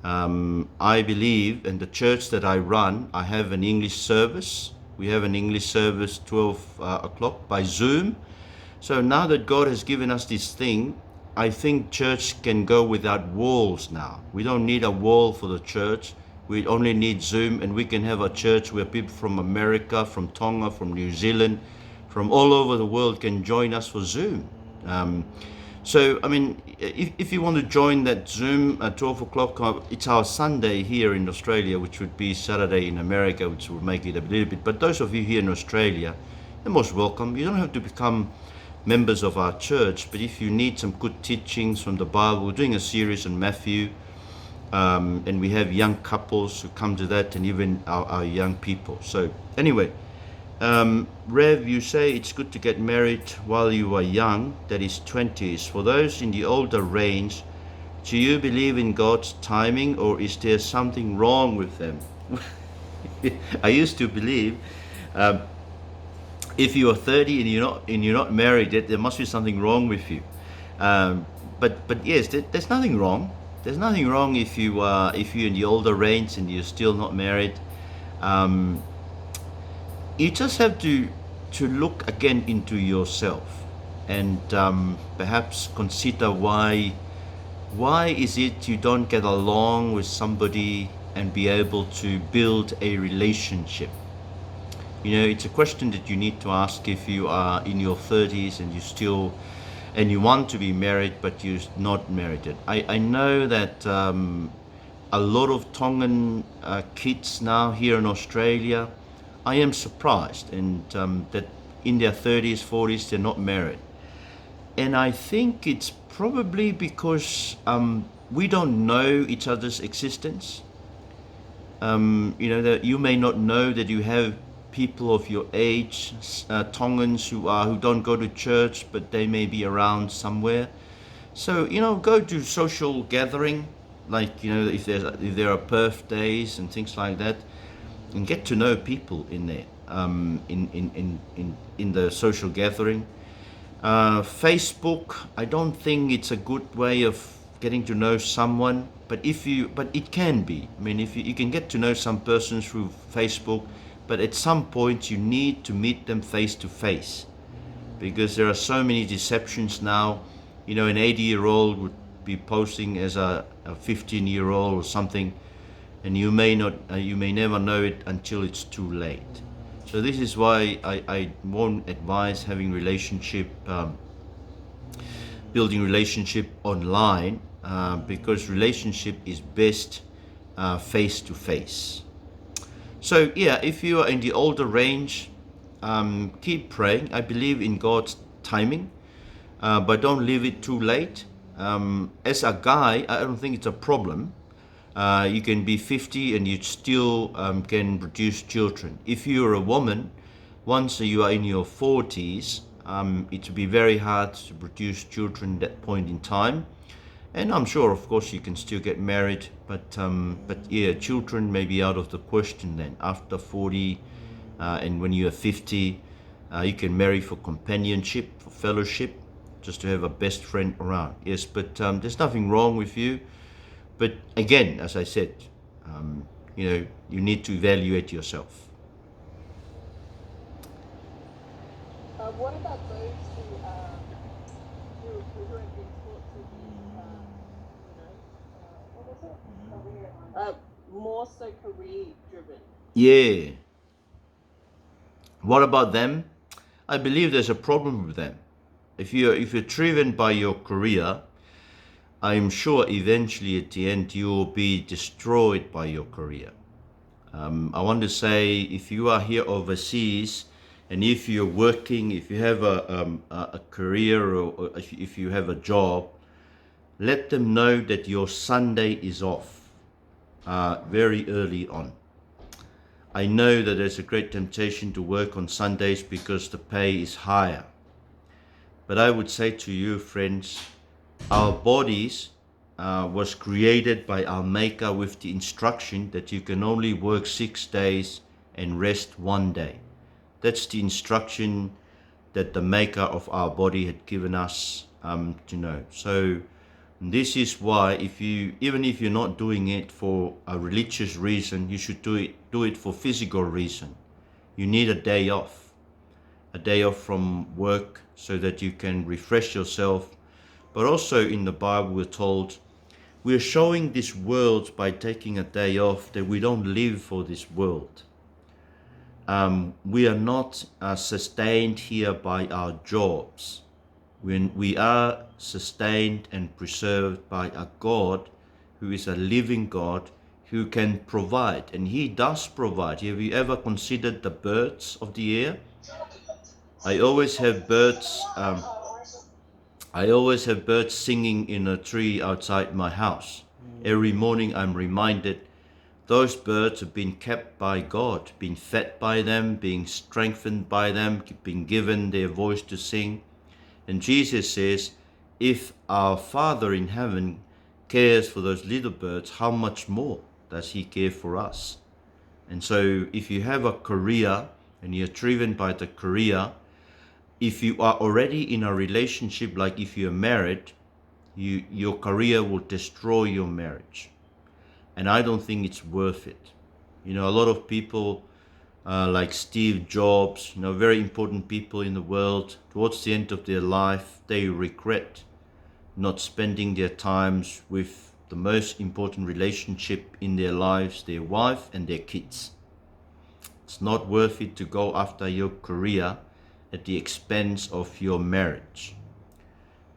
I believe in the church that I run, I have an English service. We have an English service 12 o'clock by Zoom. So now that God has given us this thing, I think church can go without walls now. We don't need a wall for the church. We only need Zoom, and we can have a church where people from America, from Tonga, from New Zealand, from all over the world can join us for Zoom. So, I mean, if you want to join that Zoom at 12 o'clock, it's our Sunday here in Australia, which would be Saturday in America, which would make it a little bit. But those of you here in Australia, you're most welcome. You don't have to become members of our church, but if you need some good teachings from the Bible, we're doing a series on Matthew, and we have young couples who come to that, and even our young people. So anyway, Rev, you say it's good to get married while you are young, that is 20s. For those in the older range, do you believe in God's timing, or is there something wrong with them? I used to believe if you are 30 and you're not married yet, there must be something wrong with you. But yes, there's nothing wrong. There's nothing wrong if you're in the older range and you're still not married. You just have to look again into yourself, and perhaps consider why is it you don't get along with somebody and be able to build a relationship. You know, it's a question that you need to ask if you are in your 30s and you want to be married, but you're not married yet. I know that a lot of Tongan kids now here in Australia, I am surprised, and that in their 30s, 40s, they're not married. And I think it's probably because we don't know each other's existence. You know, that you may not know that you have people of your age, Tongans who don't go to church, but they may be around somewhere. So, you know, go to social gathering, like, you know, if there are birthdays and things like that, and get to know people in there, in the social gathering. Facebook, I don't think it's a good way of getting to know someone, but it can be. I mean, if you can get to know some persons through Facebook, but at some point you need to meet them face to face, because there are so many deceptions now. You know, an 80-year-old would be posting as a 15-year-old or something, and you may never know it until it's too late. So this is why I won't advise having building relationship online, because relationship is best face to face. So yeah, if you are in the older range, keep praying. I believe in God's timing, but don't leave it too late. As a guy, I don't think it's a problem. You can be 50 and you still can produce children. If you're a woman, once you are in your 40s, it will be very hard to produce children at that point in time. And I'm sure, of course, you can still get married, but yeah, children may be out of the question then. After 40, and when you are 50, you can marry for companionship, for fellowship, just to have a best friend around. Yes, but there's nothing wrong with you. But again, as I said, you know, you need to evaluate yourself. What about those who have been taught to be, what was it? Career. More so career driven. Yeah. What about them? I believe there's a problem with them. If you're driven by your career, I'm sure eventually at the end you will be destroyed by your career. I want to say, if you are here overseas, and if you're working, if you have a career, or if you have a job, let them know that your Sunday is off very early on. I know that there's a great temptation to work on Sundays because the pay is higher. But I would say to you, friends, our bodies was created by our Maker with the instruction that you can only work 6 days and rest 1 day. That's the instruction that the Maker of our body had given us to know. So And this is why, even if you're not doing it for a religious reason, you should do it for physical reason. You need a day off from work so that you can refresh yourself. But also in the Bible, we're told we're showing this world by taking a day off that we don't live for this world. We are not sustained here by our jobs. When we are sustained and preserved by a God who is a living God who can provide, and He does provide. Have you ever considered the birds of the air? I always have birds. I always have birds singing in a tree outside my house. Every morning I'm reminded those birds have been kept by God, been fed by them, being strengthened by them, been given their voice to sing. And Jesus says, if our Father in heaven cares for those little birds, how much more does He care for us? And so if you have a career and you're driven by the career, if you are already in a relationship, like if you're married, your career will destroy your marriage. And I don't think it's worth it. You know, a lot of people like Steve Jobs, you know, very important people in the world, towards the end of their life, they regret not spending their times with the most important relationship in their lives, their wife and their kids. It's not worth it to go after your career at the expense of your marriage.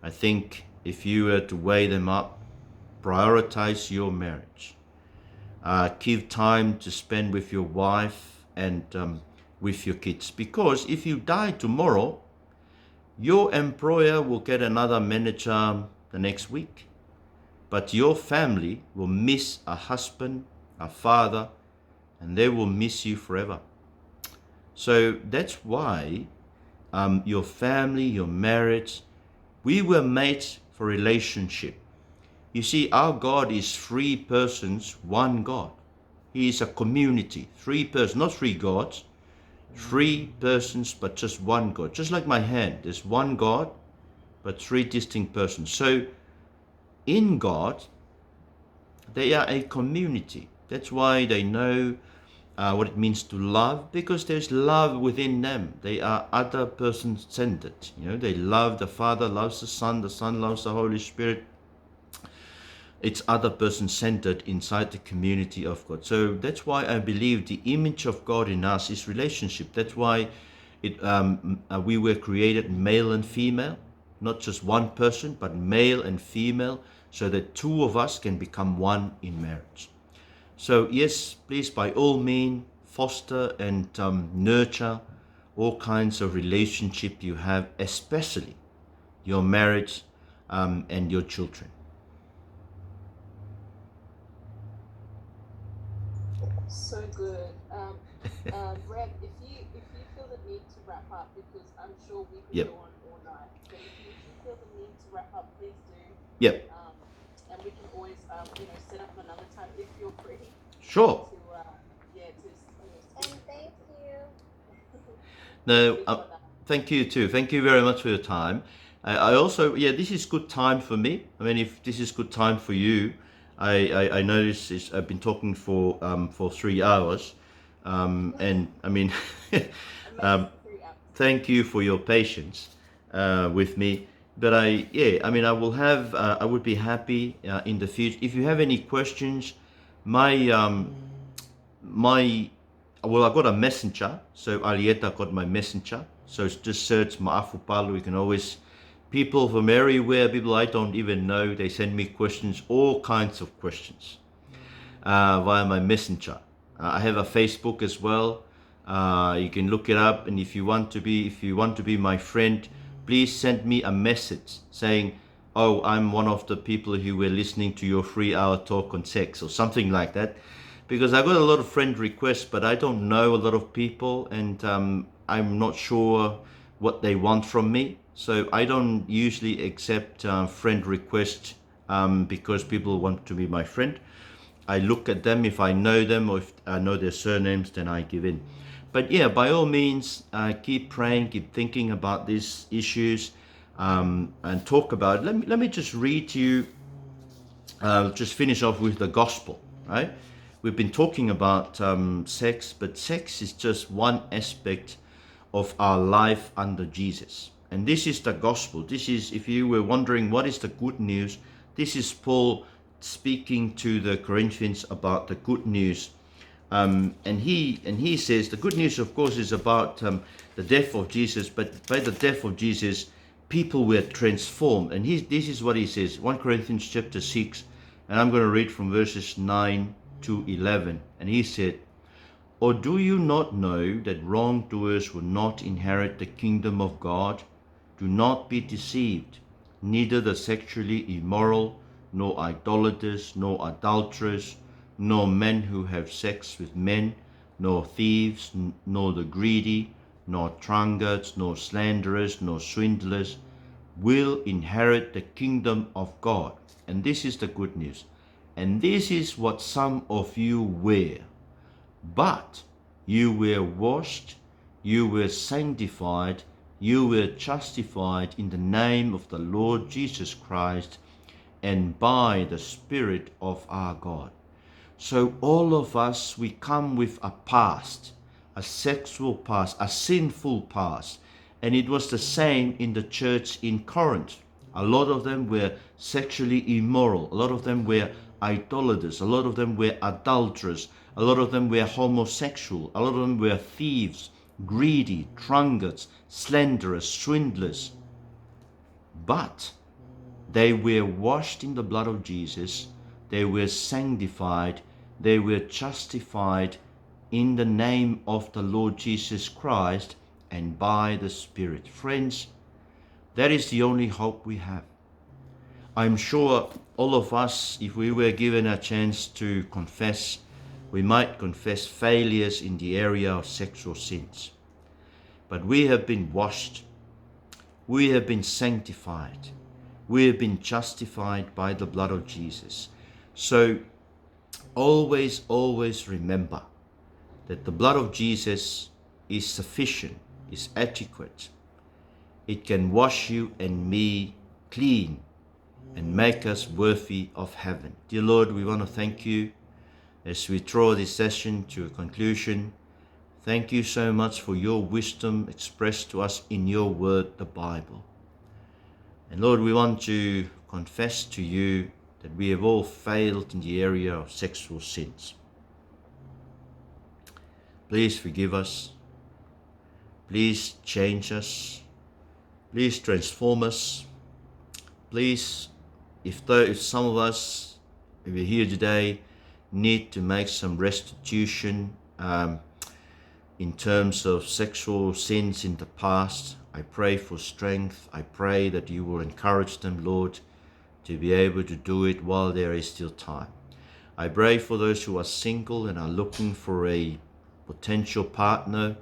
I think if you were to weigh them up, prioritize your marriage. Give time to spend with your wife and with your kids. Because if you die tomorrow, your employer will get another manager the next week. But your family will miss a husband, a father, and they will miss you forever. So that's why your family, your marriage, we were made for relationship. You see, our God is three persons, one God. He is a community, three persons, not three gods, three persons, but just one God. Just like my hand, there's one God, but three distinct persons. So in God, they are a community. That's why they know what it means to love, because there's love within them. They are other person-centered. You know, they love the Father, loves the Son loves the Holy Spirit. It's other person-centered inside the community of God. So that's why I believe the image of God in us is relationship. That's why we were created male and female, not just one person, but male and female, so that two of us can become one in marriage. So yes, please, by all means, foster and nurture all kinds of relationship you have, especially your marriage and your children. So good. Rev, if you feel the need to wrap up, because I'm sure we could Yep. go on all night, but if you feel the need to wrap up, please do. Yep. And we can always set up another time if you're free. Sure. And thank you. No, thank you too. Thank you very much for your time. I also, this is good time for me. I mean, if this is good time for you, I notice I've been talking for 3 hours, and I mean, thank you for your patience with me. But I will have, I would be happy in the future. If you have any questions, I've got a messenger. So Alieta got my messenger. So just search Ma'afu Palu. You can always, people from everywhere, people I don't even know, they send me questions, all kinds of questions via my messenger. I have a Facebook as well. You can look it up, and if you want to be my friend, please send me a message saying, oh, I'm one of the people who were listening to your 3-hour talk on sex or something like that. Because I got a lot of friend requests, but I don't know a lot of people, and I'm not sure what they want from me. So I don't usually accept friend requests because people want to be my friend. I look at them, if I know them or if I know their surnames, then I give in. But yeah, by all means, keep praying, keep thinking about these issues, and talk about it. Let me just read to you I'll just finish off with the gospel, right? We've been talking about sex, but sex is just one aspect of our life under Jesus. And this is the gospel. This is, if you were wondering what is the good news, this is Paul speaking to the Corinthians about the good news. And he says the good news, of course, is about the death of Jesus, but by the death of Jesus, people were transformed. And this is what he says, 1 Corinthians chapter 6, and I'm going to read from verses 9 to 11. And he said, "Or do you not know that wrongdoers will not inherit the kingdom of God? Do not be deceived. Neither the sexually immoral, nor idolaters, nor adulterers, nor men who have sex with men, nor thieves, nor the greedy, nor drunkards, nor slanderers, nor swindlers will inherit the kingdom of God." And this is the good news. "And this is what some of you were. But you were washed, you were sanctified, you were justified in the name of the Lord Jesus Christ and by the Spirit of our God." So all of us, we come with a past, a sexual past, a sinful past. And it was the same in the church in Corinth. A lot of them were sexually immoral. A lot of them were idolaters. A lot of them were adulterers. A lot of them were homosexual. A lot of them were thieves, greedy, drunkards, slanderers, swindlers. But they were washed in the blood of Jesus. They were sanctified. They were justified in the name of the Lord Jesus Christ and by the Spirit. Friends, that is the only hope we have. I'm sure all of us, if we were given a chance to confess, we might confess failures in the area of sexual sins. But we have been washed. We have been sanctified. We have been justified by the blood of Jesus. So always remember that the blood of Jesus is sufficient, is adequate. It can wash you and me clean and make us worthy of heaven. Dear Lord, we want to thank you as we draw this session to a conclusion. Thank you so much for your wisdom expressed to us in your word, the Bible. And Lord, we want to confess to you that we have all failed in the area of sexual sins. Please forgive us. Please change us. Please transform us. Please, if some of us, if we're here today, need to make some restitution in terms of sexual sins in the past, I pray for strength. I pray that you will encourage them, Lord, to be able to do it while there is still time. I pray for those who are single and are looking for a potential partner,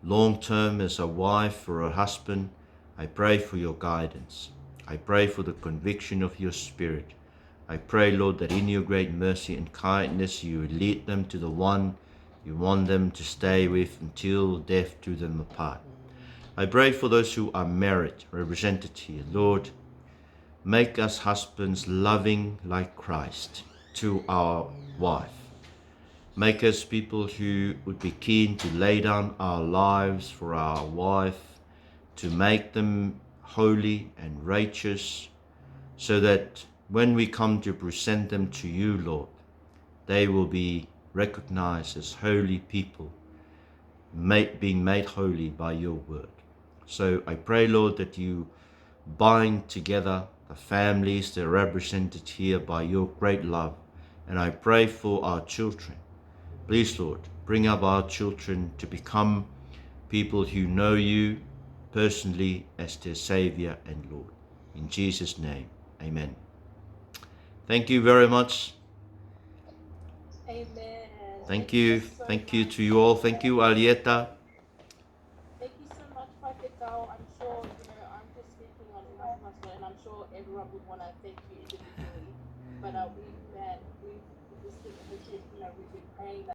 long-term as a wife or a husband. I pray for your guidance. I pray for the conviction of your Spirit. I pray, Lord, that in your great mercy and kindness you would lead them to the one you want them to stay with until death do them apart. I pray for those who are married, represented here. Lord, make us husbands loving like Christ to our wife. Make us people who would be keen to lay down our lives for our wife, to make them holy and righteous, so that when we come to present them to you, Lord, they will be recognized as holy people, being made holy by your word. So I pray, Lord, that you bind together the families that are represented here by your great love. And I pray for our children. Please, Lord, bring up our children to become people who know you personally as their Savior and Lord. In Jesus' name, amen. Thank you very much. Amen. Thank you. Thank you to you all. Thank you, Alieta. Thank you so much, Prophet Dao. I'm sure, I'm just speaking on behalf of myself, and I'm sure everyone would want to thank you individually. But we've been praying that